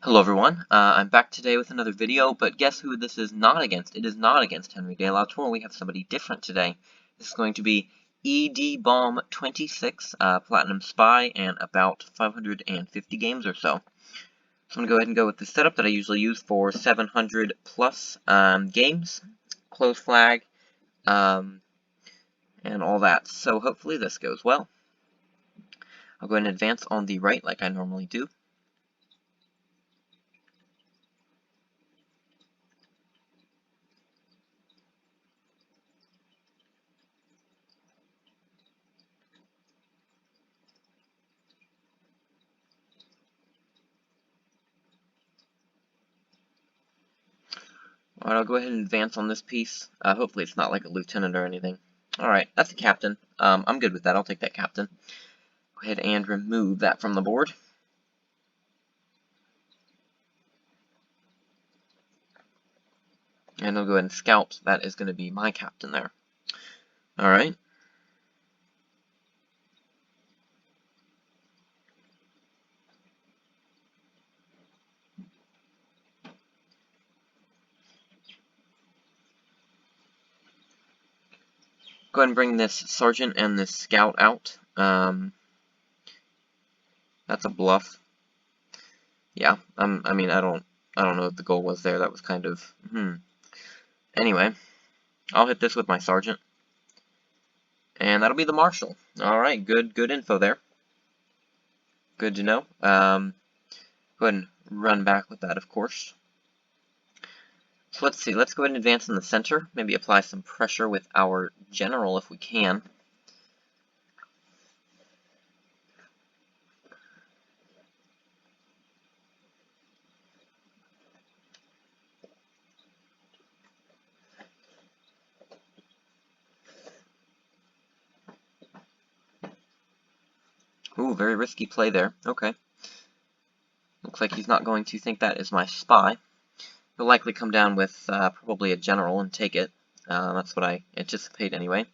Hello everyone, I'm back today with another video, but guess who this is not against? It is not against Henry de la Tour. We have somebody different today. This is going to be ED Bomb 26, Platinum Spy, and about 550 games or so. So I'm going to go ahead and go with the setup that I usually use for 700 plus games, close flag, and all that. So hopefully this goes well. I'll go ahead and advance on the right like I normally do. Alright, I'll go ahead and advance on this piece. Hopefully it's not like a lieutenant or anything. Alright, that's a captain. I'm good with that. I'll take that captain. Go ahead and remove that from the board. And I'll go ahead and scout. That is going to be my captain there. Alright. Go ahead and bring this sergeant and this scout out. That's a bluff. Yeah, I mean, I don't know what the goal was there. That was kind of, Anyway, I'll hit this with my sergeant. And that'll be the marshal. Alright, good info there. Good to know. Go ahead and run back with that, of course. So let's see, let's go ahead and advance in the center. Maybe apply some pressure with our general if we can. Ooh, very risky play there. Okay. Looks like he's not going to think that is my spy. He'll likely come down with probably a general and take it. That's what I anticipate anyway.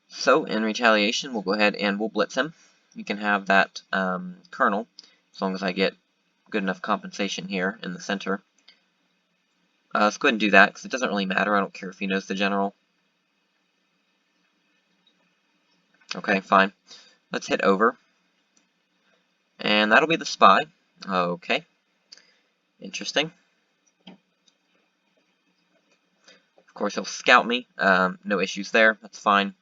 So, in retaliation, we'll go ahead and we'll blitz him. You can have that colonel, as long as I get good enough compensation here in the center. Let's go ahead and do that, because it doesn't really matter. I don't care if he knows the general. Okay, fine. Let's hit over. And that'll be the spy. Okay. Interesting. Of course, he'll scout me. No issues there. That's fine.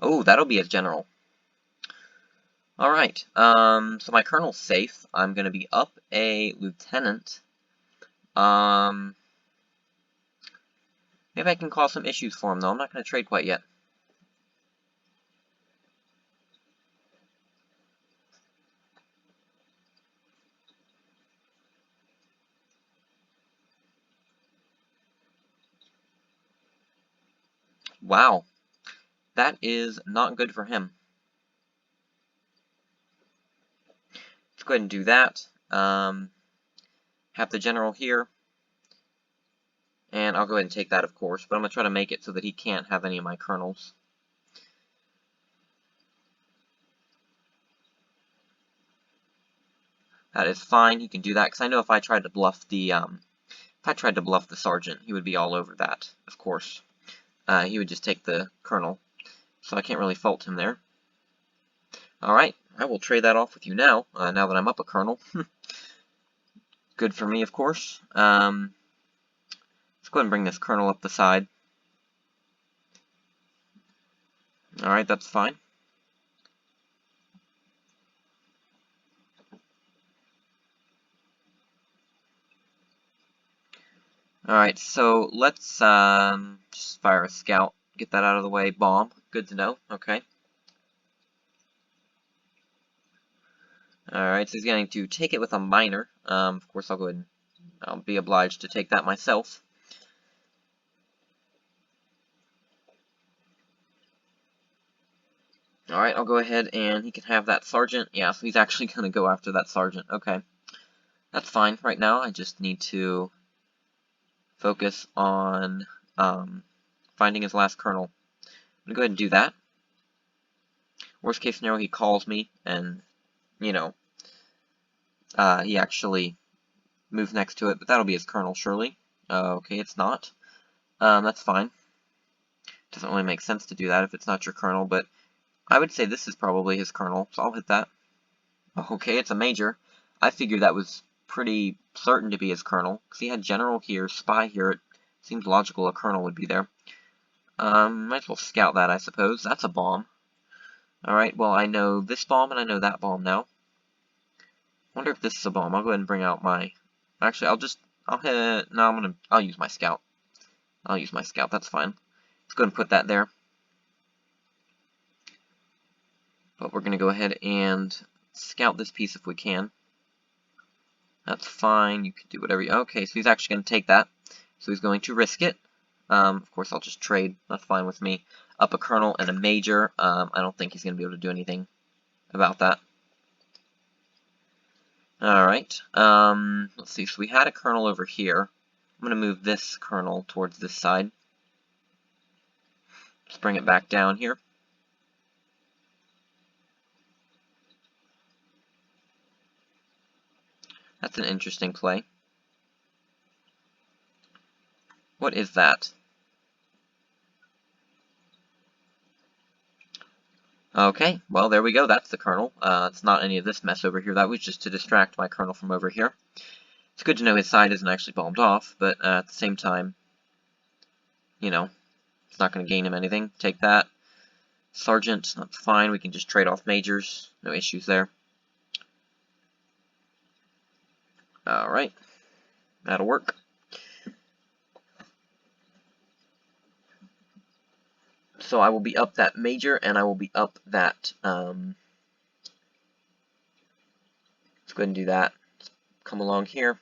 Oh, that'll be his general. Alright. So my colonel's safe. I'm going to be up a lieutenant. Maybe I can cause some issues for him, though. I'm not going to trade quite yet. Wow. That is not good for him. Let's go ahead and do that. Have the general here. And I'll go ahead and take that, of course. But I'm going to try to make it so that he can't have any of my colonels. That is fine. He can do that, because I know if I tried to bluff the sergeant, he would be all over that, of course. He would just take the colonel. So I can't really fault him there. Alright, I will trade that off with you now, now that I'm up a colonel. Good for me, of course. Let's go ahead and bring this colonel up the side. Alright, that's fine. Alright, so let's just fire a scout. Get that out of the way. Bomb. Good to know. Okay. Alright, so he's going to take it with a minor. Of course, I'll go ahead and I'll be obliged to take that myself. Alright, I'll go ahead and he can have that sergeant. Yeah, so he's actually going to go after that sergeant. Okay. That's fine. Right now, I just need to focus on finding his last colonel. I'm going to go ahead and do that. Worst case scenario, he calls me, and you know, he actually moves next to it, but that'll be his kernel, surely. Okay, it's not. That's fine. Doesn't really make sense to do that if it's not your kernel, but I would say this is probably his kernel, so I'll hit that. Okay, it's a major. I figured that was pretty certain to be his kernel, because he had general here, spy here. It seems logical a kernel would be there. Might as well scout that, I suppose. That's a bomb. Alright, well, I know this bomb and I know that bomb now. Wonder if this is a bomb. I'll go ahead and bring out my... Actually, I'll hit... No, I'll use my scout. I'll use my scout, that's fine. Let's go ahead and put that there. But we're going to go ahead and scout this piece if we can. That's fine. You can do whatever you... Okay, so he's actually going to take that. So he's going to risk it. Of course, I'll just trade. That's fine with me. Up a kernel and a major. I don't think he's going to be able to do anything about that. Alright. Let's see. So we had a kernel over here. I'm going to move this kernel towards this side. Just bring it back down here. That's an interesting play. What is that? Okay, well, there we go. That's the kernel. It's not any of this mess over here. That was just to distract my kernel from over here. It's good to know his side isn't actually bombed off, but at the same time, you know, it's not going to gain him anything. Take that. Sergeant, that's fine. We can just trade off majors. No issues there. Alright. That'll work. So I will be up that major, and I will be up that, let's go ahead and do that. Come along here.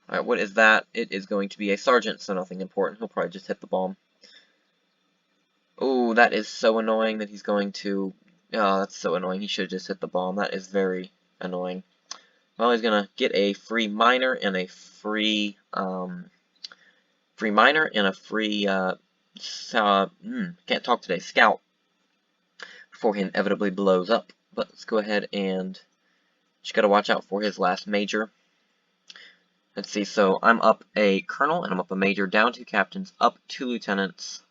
Alright, what is that? It is going to be a sergeant, so nothing important. He'll probably just hit the bomb. Oh, that is so annoying that he's going to... Oh, that's so annoying. He should have just hit the bomb. That is very annoying. Well, he's going to get a free miner and a free miner and a free, can't talk today, scout, before he inevitably blows up. But let's go ahead and just got to watch out for his last major. Let's see, so I'm up a colonel and I'm up a major, down 2 captains, up 2 lieutenants,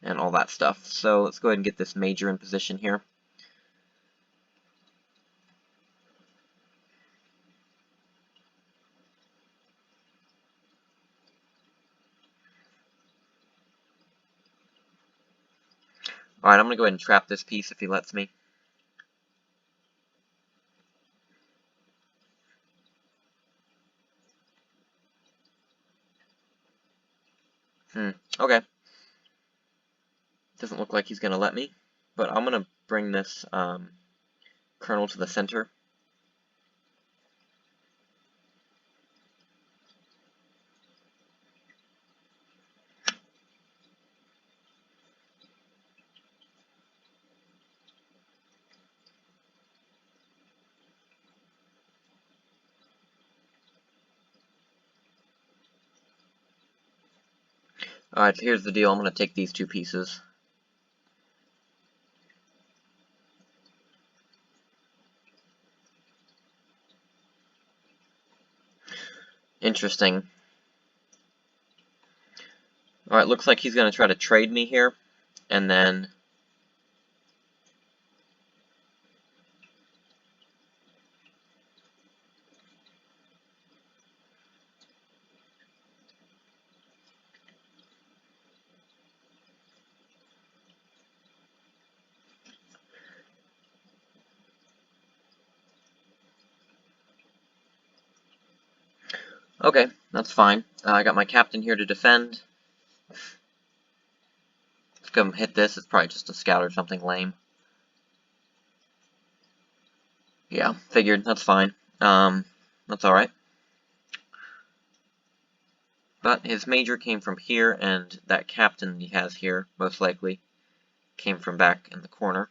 and all that stuff. So let's go ahead and get this major in position here. Alright, I'm going to go ahead and trap this piece if he lets me. Okay. Doesn't look like he's going to let me, but I'm going to bring this colonel to the center. Alright, so here's the deal. I'm going to take these 2 pieces. Interesting. Alright, looks like he's going to try to trade me here, and then... Okay, that's fine. I got my captain here to defend. Let's go and hit this. It's probably just a scout or something lame. Yeah, figured. That's fine. That's alright. But his major came from here, and that captain he has here, most likely, came from back in the corner.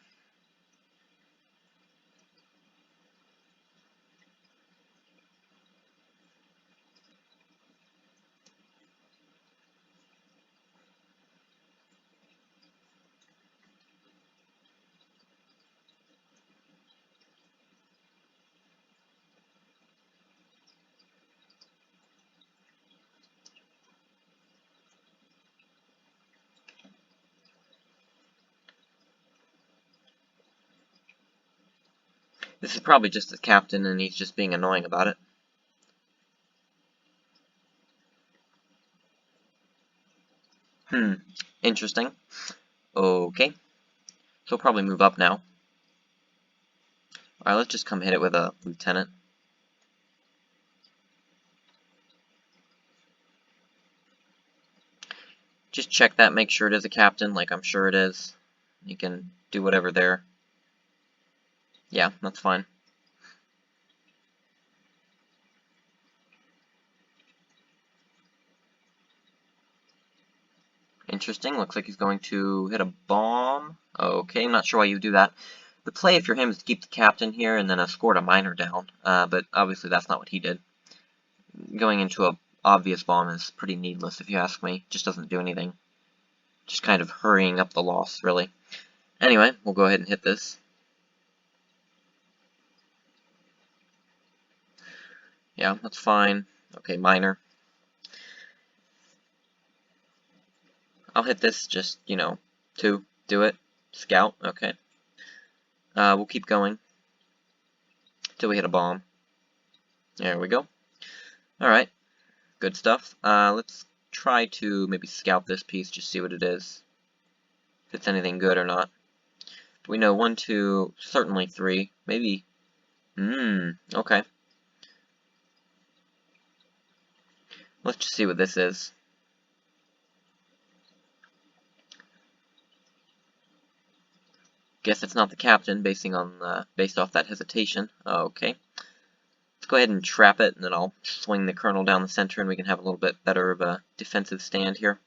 This is probably just the captain, and he's just being annoying about it. Interesting. Okay. So we'll probably move up now. Alright, let's just come hit it with a lieutenant. Just check that, make sure it is a captain, like I'm sure it is. You can do whatever there. Yeah, that's fine. Interesting, looks like he's going to hit a bomb. Okay, I'm not sure why you do that. The play, if you're him, is to keep the captain here and then escort a miner down. But obviously that's not what he did. Going into a obvious bomb is pretty needless, if you ask me. Just doesn't do anything. Just kind of hurrying up the loss, really. Anyway, we'll go ahead and hit this. Yeah, that's fine. Okay, miner. I'll hit this, just, you know, 2. Do it. Scout, okay. We'll keep going till we hit a bomb. There we go. Alright, good stuff. Let's try to maybe scout this piece, just see what it is. If it's anything good or not. We know 1, 2, certainly 3, maybe. Okay. Let's just see what this is. Guess it's not the captain, based off that hesitation. Okay. Let's go ahead and trap it, and then I'll swing the colonel down the center, and we can have a little bit better of a defensive stand here.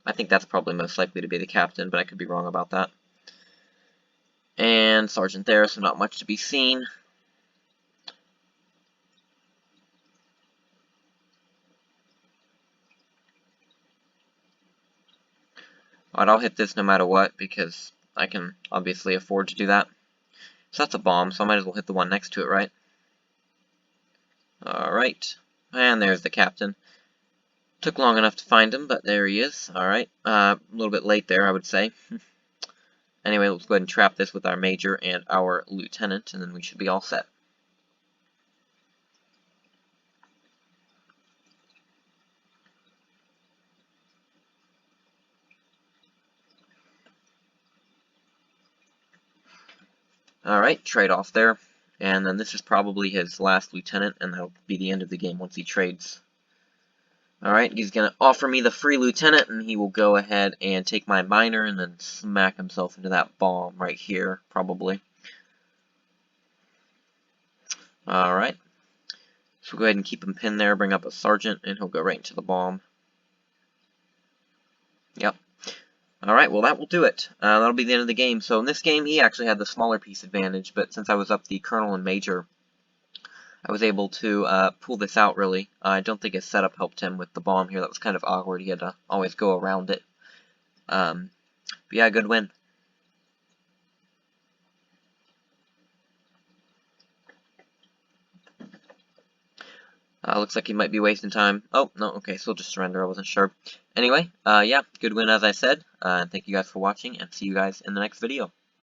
I think that's probably most likely to be the captain, but I could be wrong about that. And sergeant there, so not much to be seen. Alright, I'll hit this no matter what, because I can obviously afford to do that. So that's a bomb, so I might as well hit the one next to it, right? Alright, and there's the captain. Took long enough to find him, but there he is. Alright, a little bit late there, I would say. Anyway, let's go ahead and trap this with our major and our lieutenant, and then we should be all set. Alright, trade off there. And then this is probably his last lieutenant, and that'll be the end of the game once he trades. Alright, he's going to offer me the free lieutenant, and he will go ahead and take my miner and then smack himself into that bomb right here, probably. Alright. So we'll go ahead and keep him pinned there, bring up a sergeant, and he'll go right into the bomb. Yep. Alright, well that will do it. That'll be the end of the game. So in this game, he actually had the smaller piece advantage, but since I was up the colonel and major, I was able to pull this out, really. I don't think his setup helped him with the bomb here. That was kind of awkward. He had to always go around it. But yeah, good win. Looks like he might be wasting time. Oh, no, okay, so he'll just surrender. I wasn't sure. Anyway, yeah, good win as I said. Thank you guys for watching, and see you guys in the next video.